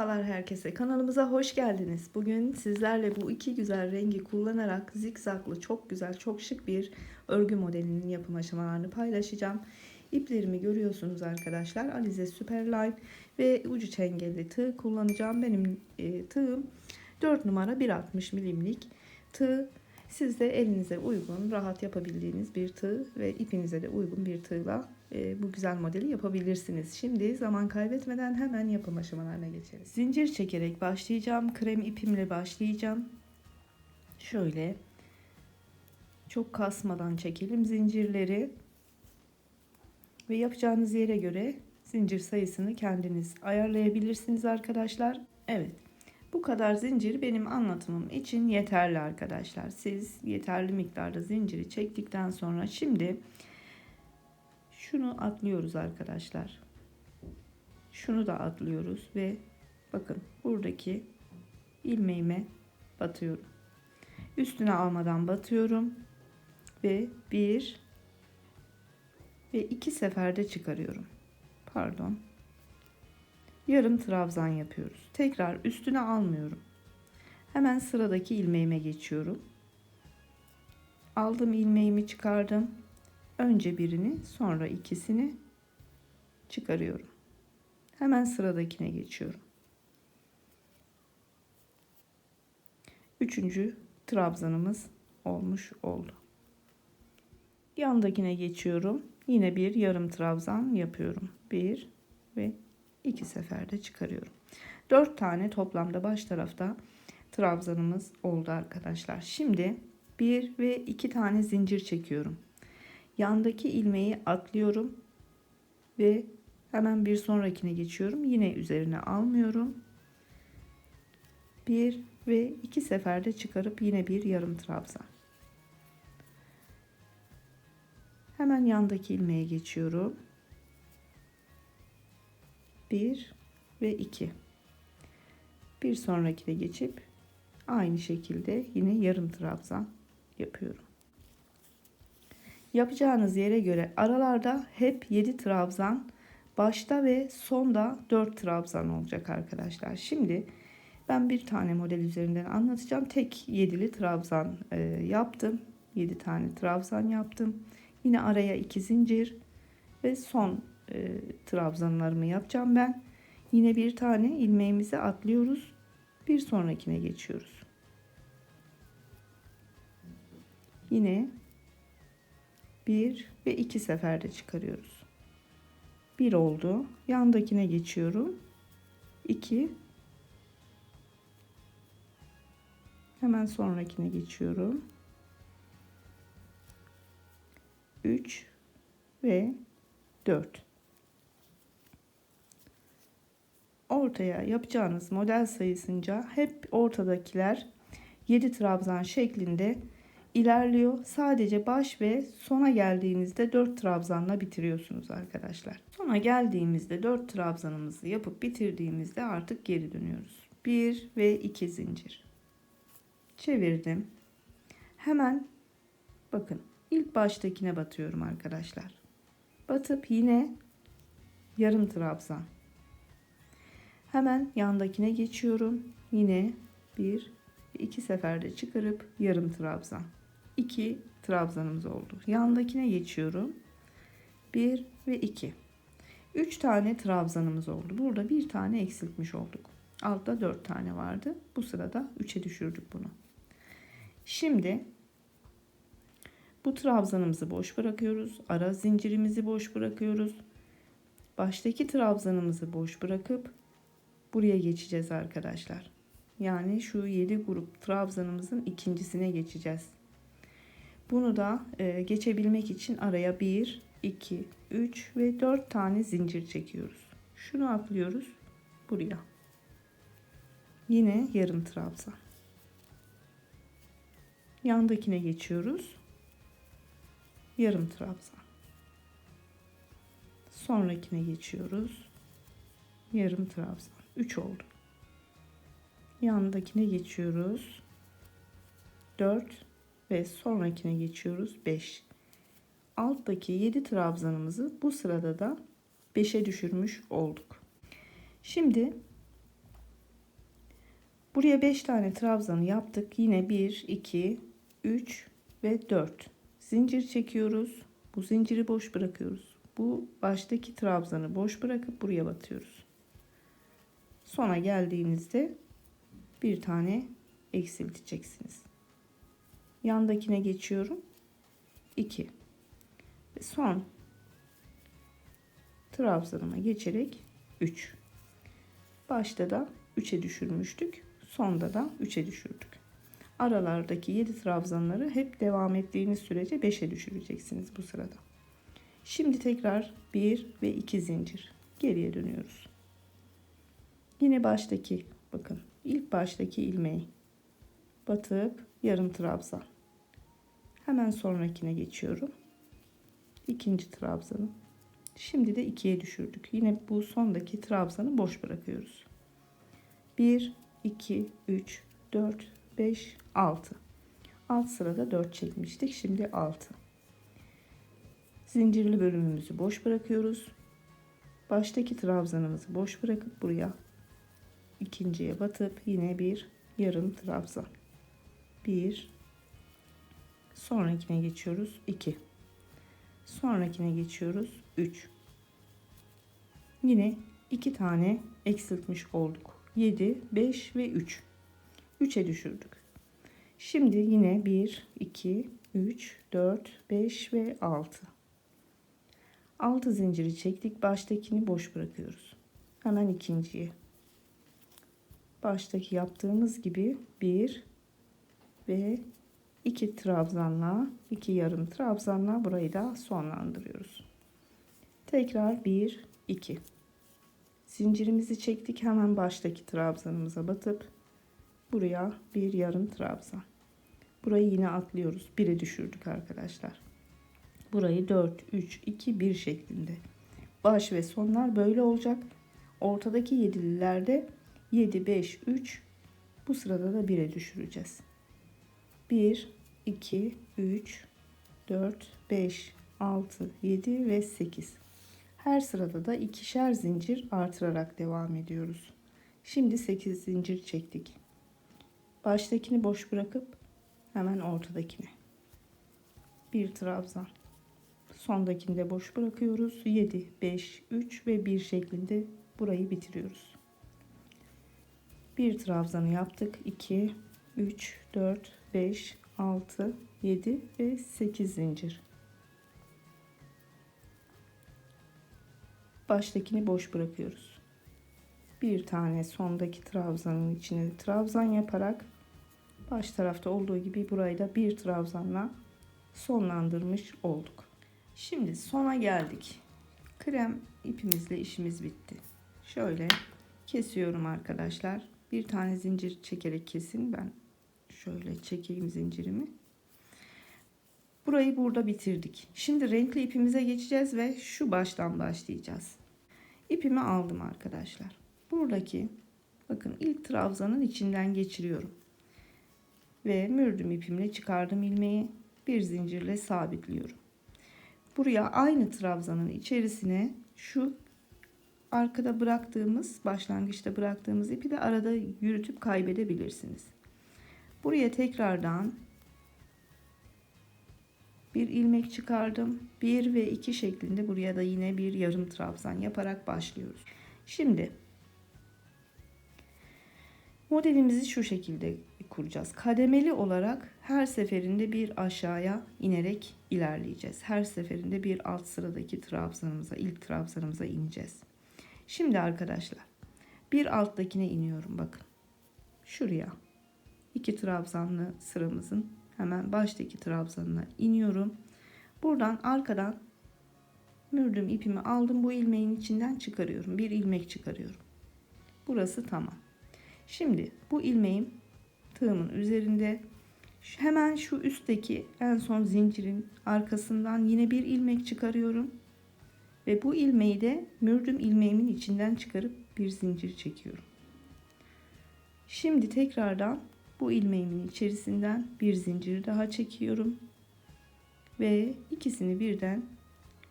Merhabalar herkese. Kanalımıza hoş geldiniz. Bugün sizlerle bu iki güzel rengi kullanarak zikzaklı çok güzel, çok şık bir örgü modelinin yapım aşamalarını paylaşacağım. İplerimi görüyorsunuz arkadaşlar. Alize Superline ve ucu çengelli tığ kullanacağım. Benim tığım 4 numara 1.60 milimlik tığ. Siz de elinize uygun, rahat yapabildiğiniz bir tığ ve ipinize de uygun bir tığla bu güzel modeli yapabilirsiniz. Şimdi zaman kaybetmeden hemen yapım aşamalarına geçelim. Zincir çekerek başlayacağım. Krem ipimle başlayacağım. Şöyle çok kasmadan çekelim zincirleri. Ve yapacağınız yere göre zincir sayısını kendiniz ayarlayabilirsiniz arkadaşlar. Evet. Bu kadar zincir benim anlatımım için yeterli arkadaşlar. Siz yeterli miktarda zinciri çektikten sonra şimdi şunu atlıyoruz arkadaşlar. Şunu da atlıyoruz ve bakın buradaki ilmeğime batıyorum. Üstüne almadan batıyorum ve bir ve iki seferde çıkarıyorum. Pardon. Yarım trabzan yapıyoruz. Tekrar üstüne almıyorum. Hemen sıradaki ilmeğime geçiyorum. Aldım ilmeğimi çıkardım. Önce birini, sonra ikisini çıkarıyorum. Hemen sıradakine geçiyorum. Üçüncü trabzanımız olmuş oldu. Yandakine geçiyorum. Yine bir yarım trabzan yapıyorum. Bir ve iki seferde çıkarıyorum. 4 tane toplamda baş tarafta trabzanımız oldu arkadaşlar. Şimdi 1 ve 2 tane zincir çekiyorum. Yandaki ilmeği atlıyorum ve hemen bir sonrakine geçiyorum. Yine üzerine almıyorum. 1 ve 2 seferde çıkarıp yine bir yarım trabzan. Hemen yandaki ilmeğe geçiyorum. 1 ve 2. Bir sonrakine geçip aynı şekilde yine yarım trabzan yapıyorum. Yapacağınız yere göre aralarda hep 7 trabzan, başta ve sonda 4 trabzan olacak arkadaşlar. Şimdi ben bir tane model üzerinden anlatacağım. Tek 7'li trabzan yaptım. 7 tane trabzan yaptım. Yine araya 2 zincir ve son trabzanlarımı yapacağım ben. Yine bir tane ilmeğimizi atlıyoruz. Bir sonrakine geçiyoruz. Yine 1 ve 2 seferde çıkarıyoruz. 1 oldu. Yandakine geçiyorum. 2. Hemen sonrakine geçiyorum. 3 ve 4. Ortaya yapacağınız model sayısınca hep ortadakiler 7 trabzan şeklinde ilerliyor. Sadece baş ve sona geldiğinizde 4 trabzanla bitiriyorsunuz arkadaşlar. Sona geldiğimizde 4 trabzanımızı yapıp bitirdiğimizde artık geri dönüyoruz. 1 ve 2 zincir. Çevirdim. Hemen bakın ilk baştakine batıyorum arkadaşlar. Batıp yine yarım trabzan. Hemen yandakine geçiyorum. Yine 1 ve 2 seferde çıkarıp yarım trabzan. 2 trabzanımız oldu. Yandakine geçiyorum. 1 ve 2. 3 tane trabzanımız oldu. Burada bir tane eksiltmiş olduk. Altta 4 tane vardı. Bu sırada 3'e düşürdük bunu. Şimdi bu trabzanımızı boş bırakıyoruz. Ara zincirimizi boş bırakıyoruz. Baştaki trabzanımızı boş bırakıp buraya geçeceğiz arkadaşlar. Yani şu 7 grup trabzanımızın ikincisine geçeceğiz. Bunu da geçebilmek için araya 1, 2, 3 ve 4 tane zincir çekiyoruz. Şunu atlıyoruz buraya. Yine yarım trabzan. Yandakine geçiyoruz. Yarım trabzan. Sonrakine geçiyoruz. Yarım trabzan. 3 oldu. Yandakine geçiyoruz. 4 ve sonrakine geçiyoruz. 5. Alttaki 7 trabzanımızı bu sırada da 5'e düşürmüş olduk. Şimdi Buraya 5 tane trabzanı yaptık. Yine 1, 2, 3 ve 4 zincir çekiyoruz. Bu zinciri boş bırakıyoruz. Bu baştaki trabzanı boş bırakıp buraya batıyoruz. Sona geldiğinizde bir tane eksilteceksiniz. Yandakine geçiyorum. 2 ve son trabzanıma geçerek 3. Başta da 3'e düşürmüştük. Sonda da 3'e düşürdük. Aralardaki 7 trabzanları hep devam ettiğiniz sürece 5'e düşüreceksiniz bu sırada. Şimdi tekrar 1 ve 2 zincir geriye dönüyoruz. Yine baştaki, bakın ilk baştaki ilmeği batıp yarım trabzan. Hemen sonrakine geçiyorum. İkinci trabzanı. Şimdi de 2'ye düşürdük. Yine bu sondaki trabzanı boş bırakıyoruz. 1, 2, 3, 4, 5, 6. Alt sırada 4 çekmiştik. Şimdi 6. Zincirli bölümümüzü boş bırakıyoruz. Baştaki trabzanımızı boş bırakıp buraya ikinciye batıp yine bir yarım trabzan. 1. Sonrakine geçiyoruz. 2. Sonrakine geçiyoruz. 3. Yine 2 tane eksiltmiş olduk. 7, 5 ve 3. 3'e düşürdük. Şimdi yine 1, 2, 3, 4, 5 ve 6. 6 zinciri çektik. Baştakini boş bırakıyoruz. Hemen ikinciye. Baştaki yaptığımız gibi 1 ve 2 trabzanla, 2 yarım trabzanla burayı da sonlandırıyoruz. Tekrar 1, 2. Zincirimizi çektik. Hemen baştaki trabzanımıza batıp buraya bir yarım trabzan. Burayı yine atlıyoruz. 1'e düşürdük arkadaşlar. Burayı 4, 3, 2, 1 şeklinde. Baş ve sonlar böyle olacak. Ortadaki yedililerde 7, 5, 3. Bu sırada da 1'e düşüreceğiz. 1, 2, 3, 4, 5, 6, 7 ve 8. Her sırada da ikişer zincir artırarak devam ediyoruz. Şimdi 8 zincir çektik. Baştakini boş bırakıp hemen ortadakine. Bir trabzan. Sondakini de boş bırakıyoruz. 7, 5, 3 ve 1 şeklinde burayı bitiriyoruz. Bir trabzanı yaptık. 2, 3, 4, 5, 6, 7 ve 8 zincir. Baştakini boş bırakıyoruz. Bir tane sondaki trabzanın içine trabzan yaparak baş tarafta olduğu gibi burayı da bir trabzanla sonlandırmış olduk. Şimdi sona geldik. Krem ipimizle işimiz bitti. Şöyle kesiyorum arkadaşlar. Bir tane zincir çekerek kesin. Ben şöyle çekeyim zincirimi. Burayı burada bitirdik. Şimdi renkli ipimize geçeceğiz ve şu baştan başlayacağız. İpimi aldım arkadaşlar. Buradaki bakın ilk trabzanın içinden geçiriyorum. Ve mürdüm ipimle çıkardım ilmeği. Bir zincirle sabitliyorum. Buraya aynı trabzanın içerisine şu arkada bıraktığımız, başlangıçta bıraktığımız ipi de arada yürütüp kaybedebilirsiniz. Buraya tekrardan bir ilmek çıkardım. 1 ve 2 şeklinde buraya da yine bir yarım trabzan yaparak başlıyoruz. Şimdi modelimizi şu şekilde kuracağız. Kademeli olarak her seferinde bir aşağıya inerek ilerleyeceğiz. Her seferinde bir alt sıradaki trabzanımıza, ilk trabzanımıza ineceğiz. Şimdi arkadaşlar bir alttakine iniyorum bakın. Şuraya 2 trabzanlı sıramızın hemen baştaki trabzanına iniyorum. Buradan arkadan mürdüm ipimi aldım. Bu ilmeğin içinden çıkarıyorum. Bir ilmek çıkarıyorum. Burası tamam. Şimdi bu ilmeğim tığımın üzerinde. Hemen şu üstteki en son zincirin arkasından yine bir ilmek çıkarıyorum. Ve bu ilmeği de mürdüm ilmeğimin içinden çıkarıp bir zincir çekiyorum. Şimdi tekrardan bu ilmeğimin içerisinden bir zincir daha çekiyorum. Ve ikisini birden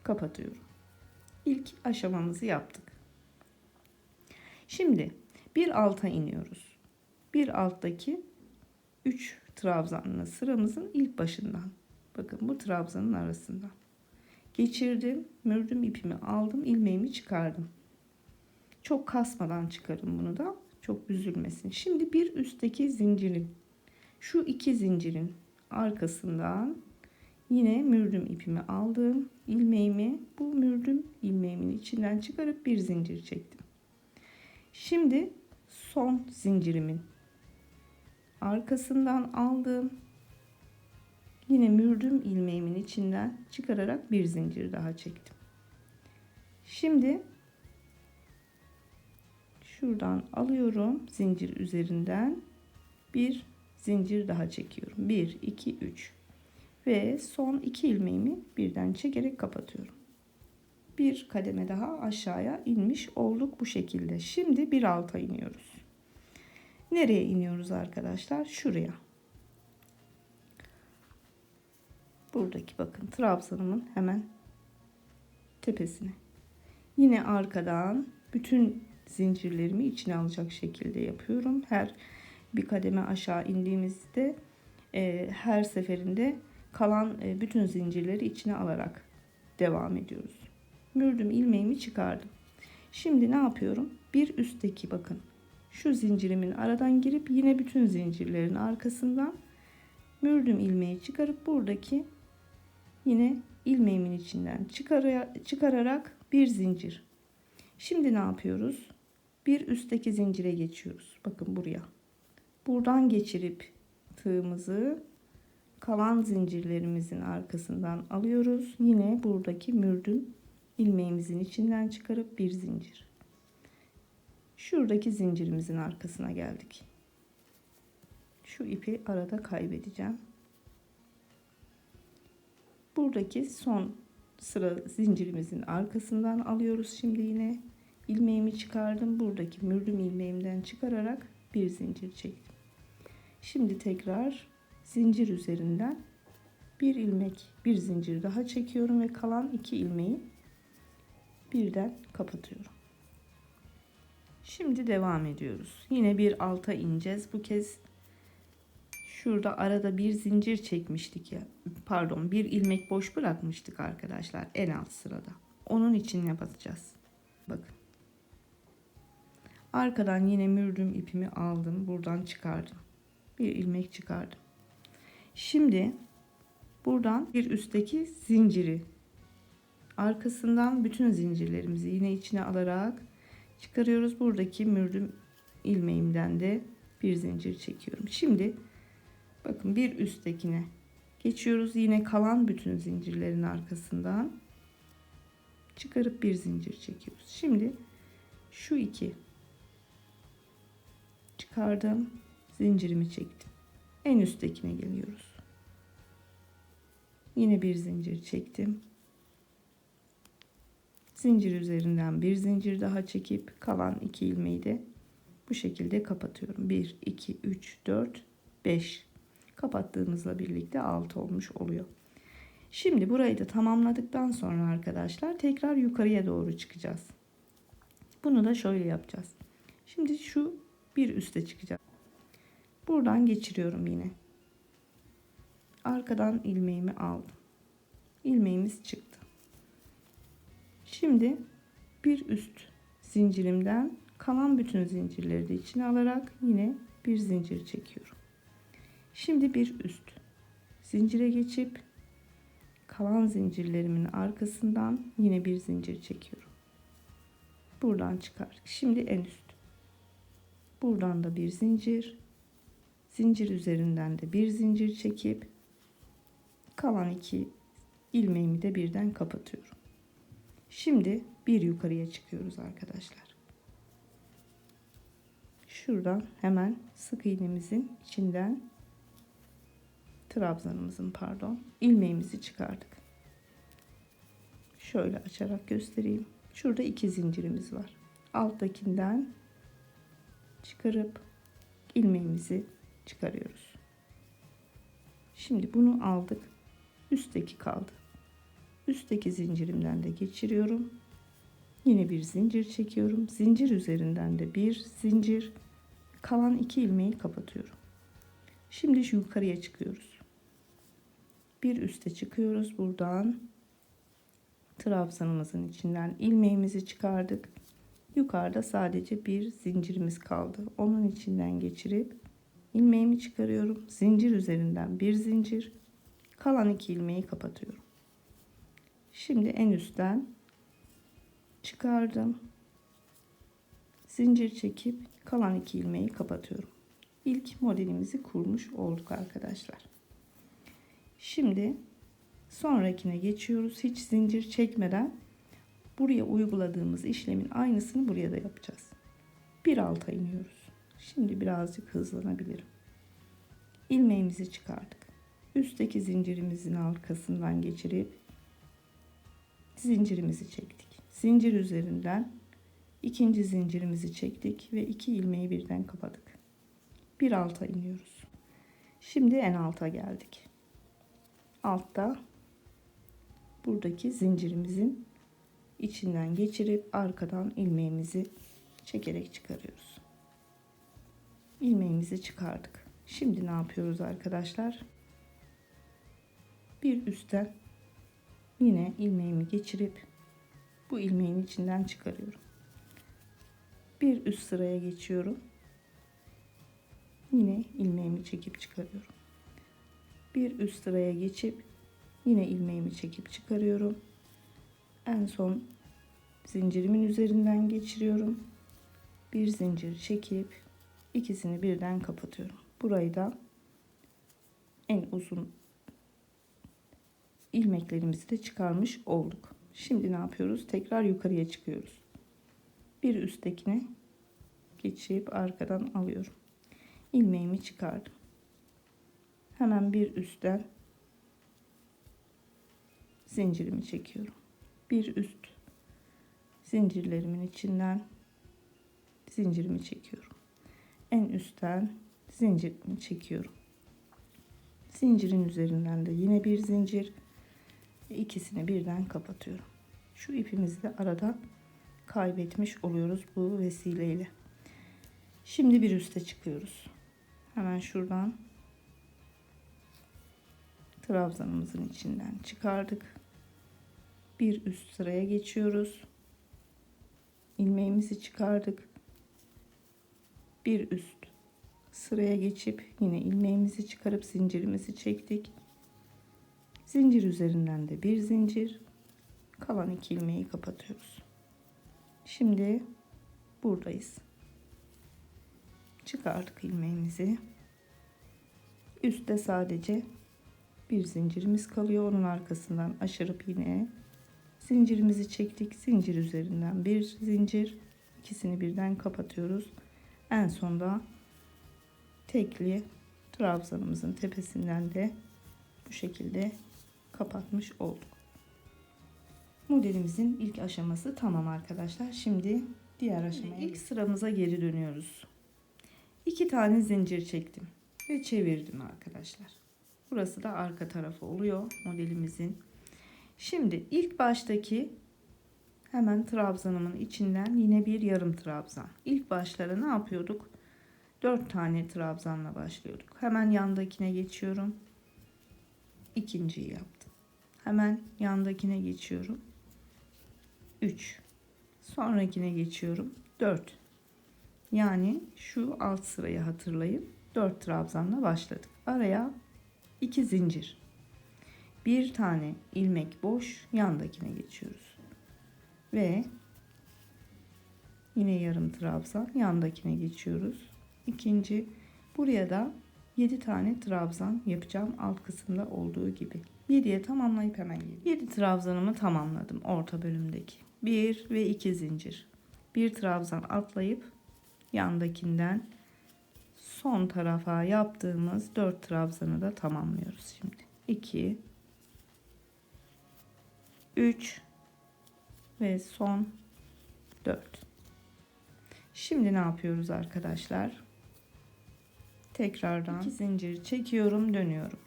kapatıyorum. İlk aşamamızı yaptık. Şimdi bir alta iniyoruz. bir alttaki 3 trabzanlı sıramızın ilk başından. Bakın bu trabzanın arasından. Geçirdim, mürdüm ipimi aldım, ilmeğimi çıkardım. Çok kasmadan çıkarın bunu da, çok üzülmesin. Şimdi bir üstteki zincirin, şu iki zincirin arkasından yine mürdüm ipimi aldım, ilmeğimi bu mürdüm ilmeğimin içinden çıkarıp bir zincir çektim. Şimdi son zincirimin arkasından aldım, yine mürdüm ilmeğimin içinden çıkararak bir zincir daha çektim. Şimdi şuradan alıyorum, zincir üzerinden bir zincir daha çekiyorum. 1 2 3 ve son 2 ilmeğimi birden çekerek kapatıyorum. Bir kademe daha aşağıya inmiş olduk bu şekilde. Şimdi bir alta iniyoruz. Nereye iniyoruz arkadaşlar? Şuraya. Buradaki bakın trabzanımın hemen tepesine. Yine arkadan bütün zincirlerimi içine alacak şekilde yapıyorum. Her bir kademe aşağı indiğimizde her seferinde kalan bütün zincirleri içine alarak devam ediyoruz. Mürdüm ilmeğimi çıkardım. Şimdi ne yapıyorum? Bir üstteki bakın şu zincirimin aradan girip yine bütün zincirlerin arkasından mürdüm ilmeği çıkarıp buradaki yine ilmeğimin içinden çıkararak bir zincir. Şimdi ne yapıyoruz? Bir üstteki zincire geçiyoruz. Bakın buraya. Buradan geçirip tığımızı kalan zincirlerimizin arkasından alıyoruz. Yine buradaki mürdüm ilmeğimizin içinden çıkarıp bir zincir. Şuradaki zincirimizin arkasına geldik. Şu ipi arada kaybedeceğim. Buradaki son sıra zincirimizin arkasından alıyoruz. Şimdi yine ilmeğimi çıkardım. Buradaki mürdüm ilmeğimden çıkararak bir zincir çektim. Şimdi tekrar zincir üzerinden bir ilmek, bir zincir daha çekiyorum ve kalan 2 ilmeği birden kapatıyorum. Şimdi devam ediyoruz. Yine bir alta ineceğiz. Bu kez şurada arada bir zincir çekmiştik ya. Pardon, bir ilmek boş bırakmıştık arkadaşlar en alt sırada. Onun için yapacağız. Bakın. Arkadan yine mürdüm ipimi aldım. Buradan çıkardım. Bir ilmek çıkardım. Şimdi buradan bir üstteki zinciri arkasından bütün zincirlerimizi yine içine alarak çıkarıyoruz. Buradaki mürdüm ilmeğimden de bir zincir çekiyorum. Şimdi bakın bir üsttekine geçiyoruz. Yine kalan bütün zincirlerin arkasından çıkarıp bir zincir çekiyoruz. Şimdi şu iki çıkardım. Zincirimi çektim. En üsttekine geliyoruz. Yine bir zincir çektim. Zincir üzerinden bir zincir daha çekip kalan 2 ilmeği de bu şekilde kapatıyorum. 1 2 3 4 5 kapattığımızla birlikte 6 olmuş oluyor. Şimdi burayı da tamamladıktan sonra arkadaşlar tekrar yukarıya doğru çıkacağız. Bunu da şöyle yapacağız. Şimdi şu bir üste çıkacağım. Buradan geçiriyorum yine. Arkadan ilmeğimi aldım. İlmeğimiz çıktı. Şimdi bir üst zincirimden kalan bütün zincirleri de içine alarak yine bir zincir çekiyorum. Şimdi bir üst zincire geçip kalan zincirlerimin arkasından yine bir zincir çekiyorum. Buradan çıkar. Şimdi en üst. Buradan da bir zincir. Zincir üzerinden de bir zincir çekip kalan 2 ilmeğimi de birden kapatıyorum. Şimdi bir yukarıya çıkıyoruz arkadaşlar. Şuradan hemen sık iğnemizin içinden trabzanımızın ilmeğimizi çıkardık. Şöyle açarak göstereyim. Şurada 2 zincirimiz var. Alttakinden çıkarıp ilmeğimizi çıkarıyoruz. Şimdi bunu aldık. Üstteki kaldı. Üstteki zincirimden de geçiriyorum. Yine bir zincir çekiyorum. Zincir üzerinden de bir zincir. Kalan 2 ilmeği kapatıyorum. Şimdi şu yukarıya çıkıyoruz. Bir üste çıkıyoruz. Buradan trabzanımızın içinden ilmeğimizi çıkardık. Yukarıda sadece bir zincirimiz kaldı. Onun içinden geçirip ilmeğimi çıkarıyorum. Zincir üzerinden bir zincir. Kalan 2 ilmeği kapatıyorum. Şimdi en üstten çıkardım. Zincir çekip kalan 2 ilmeği kapatıyorum. İlk modelimizi kurmuş olduk arkadaşlar. Şimdi sonrakine geçiyoruz. Hiç zincir çekmeden buraya uyguladığımız işlemin aynısını buraya da yapacağız. Bir alta iniyoruz. Şimdi birazcık hızlanabilirim. İlmeğimizi çıkardık. Üstteki zincirimizin arkasından geçirip zincirimizi çektik. Zincir üzerinden ikinci zincirimizi çektik ve 2 ilmeği birden kapadık. Bir alta iniyoruz. Şimdi en alta geldik. Altta buradaki zincirimizin içinden geçirip arkadan ilmeğimizi çekerek çıkarıyoruz. İlmeğimizi çıkardık. Şimdi ne yapıyoruz arkadaşlar? Bir üstten yine ilmeğimi geçirip bu ilmeğin içinden çıkarıyorum. Bir üst sıraya geçiyorum. Yine ilmeğimi çekip çıkarıyorum. Bir üst sıraya geçip yine ilmeğimi çekip çıkarıyorum. En son zincirimin üzerinden geçiriyorum. Bir zincir çekip ikisini birden kapatıyorum. Burayı da en uzun ilmeklerimizi de çıkarmış olduk. Şimdi ne yapıyoruz? Tekrar yukarıya çıkıyoruz. Bir üsttekine geçip arkadan alıyorum. İlmeğimi çıkardım. Hemen bir üstten zincirimi çekiyorum. Bir üst zincirlerimin içinden zincirimi çekiyorum. En üstten zincirimi çekiyorum. Zincirin üzerinden de yine bir zincir ve ikisini birden kapatıyorum. Şu ipimizi de arada kaybetmiş oluyoruz bu vesileyle. Şimdi bir üste çıkıyoruz. Hemen şuradan trabzanımızın içinden çıkardık. Bir üst sıraya geçiyoruz. İlmeğimizi çıkardık. Bir üst sıraya geçip yine ilmeğimizi çıkarıp zincirimizi çektik. Zincir üzerinden de bir zincir. Kalan 2 ilmeği kapatıyoruz. Şimdi buradayız. Çıkardık ilmeğimizi. Üstte sadece bir zincirimiz kalıyor. Onun arkasından aşırıp yine zincirimizi çektik. Zincir üzerinden bir zincir. İkisini birden kapatıyoruz. En sonda tekli trabzanımızın tepesinden de bu şekilde kapatmış olduk. Modelimizin ilk aşaması tamam arkadaşlar. Şimdi diğer aşamaya ilk sıramıza geri dönüyoruz. 2 tane zincir çektim ve çevirdim arkadaşlar. Burası da arka tarafı oluyor modelimizin. Şimdi ilk baştaki hemen trabzanımın içinden yine bir yarım trabzan. İlk başlara ne yapıyorduk? 4 tane trabzanla başlıyorduk. Hemen yandakine geçiyorum. İkinciyi yaptım. Hemen yandakine geçiyorum. 3. Sonrakine geçiyorum. 4. Yani şu alt sırayı hatırlayın. 4 trabzanla başladık. Araya 2 zincir. Bir tane ilmek boş, yandakine geçiyoruz. Ve yine yarım trabzan, yandakine geçiyoruz. İkinci, buraya da 7 tane trabzan yapacağım alt kısımda olduğu gibi. 7'ye tamamlayıp hemen geliyorum. 7 trabzanımı tamamladım orta bölümdeki. 1 ve 2 zincir. Bir trabzan atlayıp yandakinden son tarafa yaptığımız 4 trabzanı da tamamlıyoruz şimdi. 2 3 ve son 4. Şimdi ne yapıyoruz arkadaşlar? Tekrardan 2 zincir çekiyorum, dönüyorum.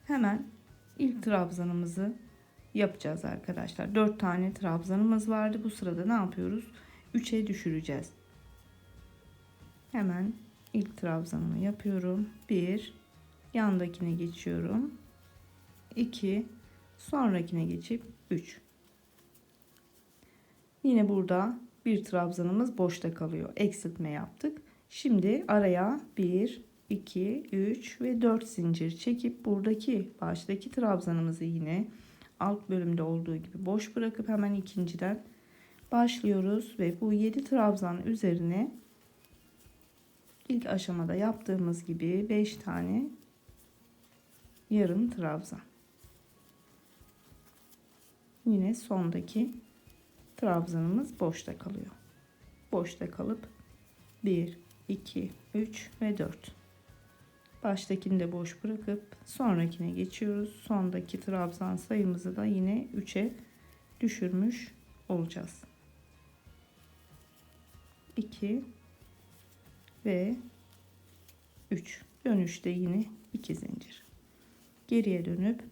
Hemen ilk trabzanımızı yapacağız arkadaşlar. 4 tane trabzanımız vardı. Bu sırada ne yapıyoruz? 3'e düşüreceğiz. Hemen ilk trabzanımı yapıyorum. 1, yandakine geçiyorum. 2, sonrakine geçip 3. Yine burada bir trabzanımız boşta kalıyor. Eksiltme yaptık. Şimdi araya 1, 2, 3 ve 4 zincir çekip buradaki baştaki trabzanımızı yine alt bölümde olduğu gibi boş bırakıp hemen ikinciden başlıyoruz ve bu 7 trabzan üzerine ilk aşamada yaptığımız gibi 5 tane yarım trabzan. Yine sondaki trabzanımız boşta kalıyor. Boşta kalıp 1, 2, 3 ve 4. Baştakini de boş bırakıp sonrakine geçiyoruz. Sondaki trabzan sayımızı da yine 3'e düşürmüş olacağız. 2 ve 3. Dönüşte yine 2 zincir. Geriye dönüp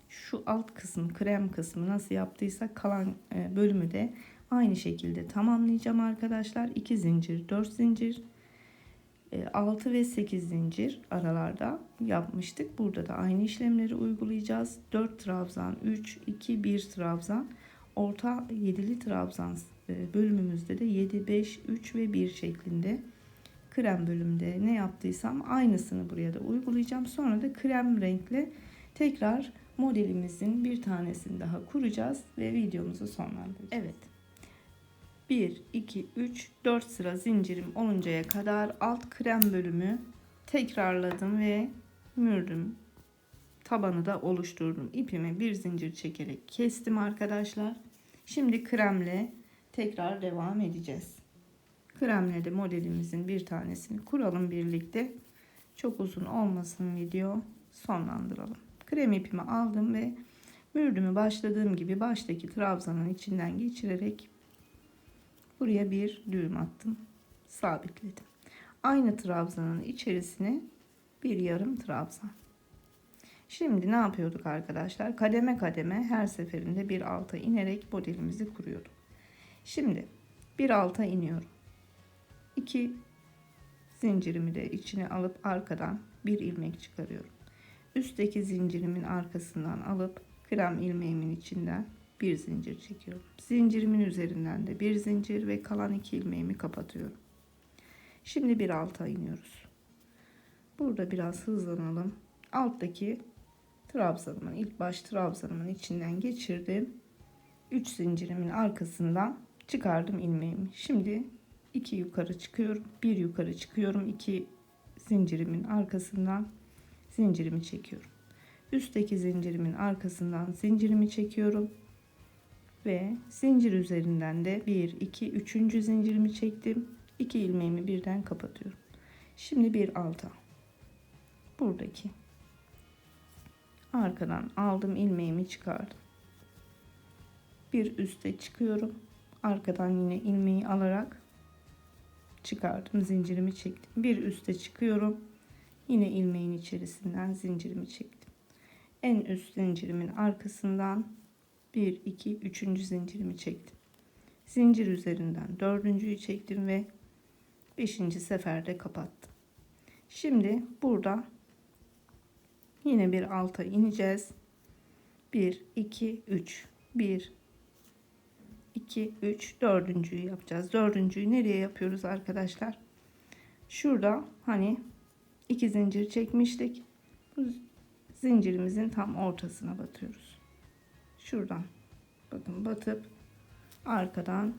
şu alt kısmı, krem kısmı nasıl yaptıysak kalan bölümü de aynı şekilde tamamlayacağım arkadaşlar. 2 zincir, 4 zincir, 6 ve 8 zincir aralarda yapmıştık. Burada da aynı işlemleri uygulayacağız. 4 trabzan, 3, 2, 1 trabzan. Orta 7'li trabzan bölümümüzde de 7, 5, 3 ve 1 şeklinde krem bölümde ne yaptıysam aynısını buraya da uygulayacağım. Sonra da krem renkle tekrar modelimizin bir tanesini daha kuracağız ve videomuzu sonlandıracağız. Evet. 1, 2, 3, 4 sıra zincirim oluncaya kadar alt krem bölümü tekrarladım ve mürdüm tabanı da oluşturdum. İpimi bir zincir çekerek kestim arkadaşlar. Şimdi kremle tekrar devam edeceğiz. Kremle de modelimizin bir tanesini kuralım birlikte. Çok uzun olmasın video, sonlandıralım. Krem ipimi aldım ve mürdümü başladığım gibi baştaki trabzanın içinden geçirerek buraya bir düğüm attım. Sabitledim. Aynı trabzanın içerisine bir yarım trabzan. Şimdi ne yapıyorduk arkadaşlar? Kademe kademe her seferinde bir alta inerek modelimizi kuruyorduk. Şimdi bir alta iniyorum. 2 zincirimi de içine alıp arkadan bir ilmek çıkarıyorum. Üstteki zincirimin arkasından alıp krem ilmeğimin içinden bir zincir çekiyorum. Zincirimin üzerinden de bir zincir ve kalan 2 ilmeğimi kapatıyorum. Şimdi bir alta iniyoruz. Burada biraz hızlanalım. Alttaki trabzanımın, ilk baş trabzanımın içinden geçirdim. 3 zincirimin arkasından çıkardım ilmeğimi. Şimdi 2 yukarı çıkıyorum, 1 yukarı çıkıyorum, 2 zincirimin arkasından zincirimi çekiyorum. Üstteki zincirimin arkasından zincirimi çekiyorum ve zincir üzerinden de 1, 2, 3. zincirimi çektim. 2 ilmeğimi birden kapatıyorum. Şimdi bir alta. Buradaki arkadan aldım ilmeğimi çıkardım. Bir üste çıkıyorum. Arkadan yine ilmeği alarak çıkardım, zincirimi çektim. Bir üste çıkıyorum. Yine ilmeğin içerisinden zincirimi çektim. En üst zincirimin arkasından 1, 2, 3. zincirimi çektim. Zincir üzerinden 4.'yü çektim ve 5. seferde kapattım. Şimdi burada yine bir alta ineceğiz. 1, 2, 3. 1, 2, 3, 4.'yü yapacağız. 4.'yü nereye yapıyoruz arkadaşlar? Şurada hani 2 zincir çekmiştik. Bu zincirimizin tam ortasına batıyoruz. Şuradan bakın batıp arkadan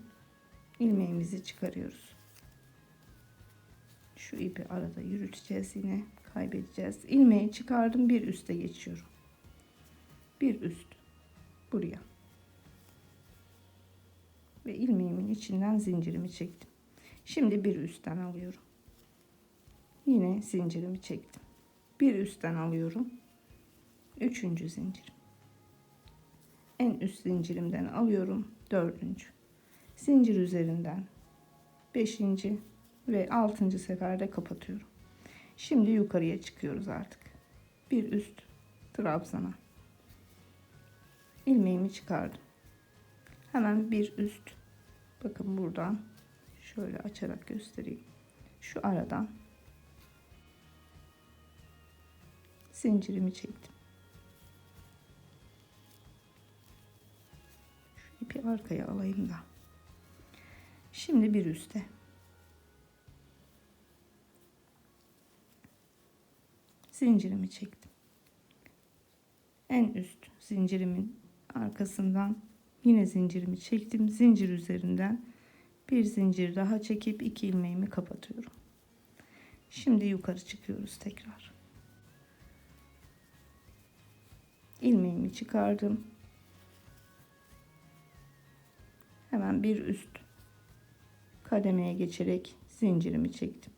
ilmeğimizi çıkarıyoruz. Şu ipi arada yürüteceğiz, yine kaybedeceğiz. İlmeği çıkardım, bir üste geçiyorum. Bir üst buraya. Ve ilmeğimin içinden zincirimi çektim. Şimdi bir üstten alıyorum. Yine zincirimi çektim. Bir üstten alıyorum. 3. zincir. En üst zincirimden alıyorum. 4. Zincir üzerinden 5. ve 6. seferde kapatıyorum. Şimdi yukarıya çıkıyoruz artık. Bir üst trabzana. İlmeğimi çıkardım. Hemen bir üst, bakın buradan şöyle açarak göstereyim. şu aradan zincirimi çektim. Şu ipi arkaya alayım da. Şimdi bir üste. Zincirimi çektim. En üst zincirimin arkasından yine zincirimi çektim. Zincir üzerinden bir zincir daha çekip 2 ilmeğimi kapatıyorum. Şimdi yukarı çıkıyoruz tekrar. İlmeğimi çıkardım. Hemen bir üst kademeye geçerek zincirimi çektim.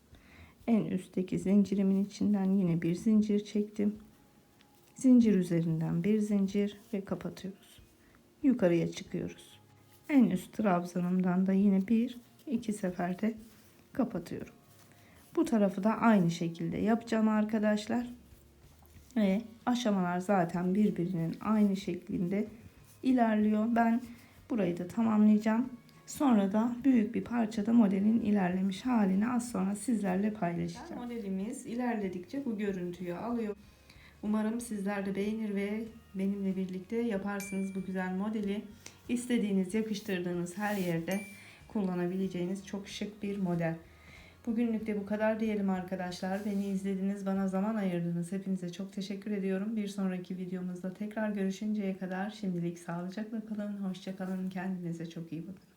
En üstteki zincirimin içinden yine bir zincir çektim. Zincir üzerinden bir zincir ve kapatıyoruz. Yukarıya çıkıyoruz. En üst trabzanımdan da yine iki seferde kapatıyorum. Bu tarafı da aynı şekilde yapacağım arkadaşlar. Ve aşamalar zaten birbirinin aynı şeklinde ilerliyor. Ben burayı da tamamlayacağım. Sonra da büyük bir parçada modelin ilerlemiş halini az sonra sizlerle paylaşacağım. Modelimiz ilerledikçe bu görüntüyü alıyor. Umarım sizler de beğenir ve benimle birlikte yaparsınız bu güzel modeli. İstediğiniz, yakıştırdığınız her yerde kullanabileceğiniz çok şık bir model. Bugünlük de bu kadar diyelim arkadaşlar. Beni izlediniz, bana zaman ayırdınız. Hepinize çok teşekkür ediyorum. Bir sonraki videomuzda tekrar görüşünceye kadar şimdilik sağlıcakla kalın, hoşça kalın. Kendinize çok iyi bakın.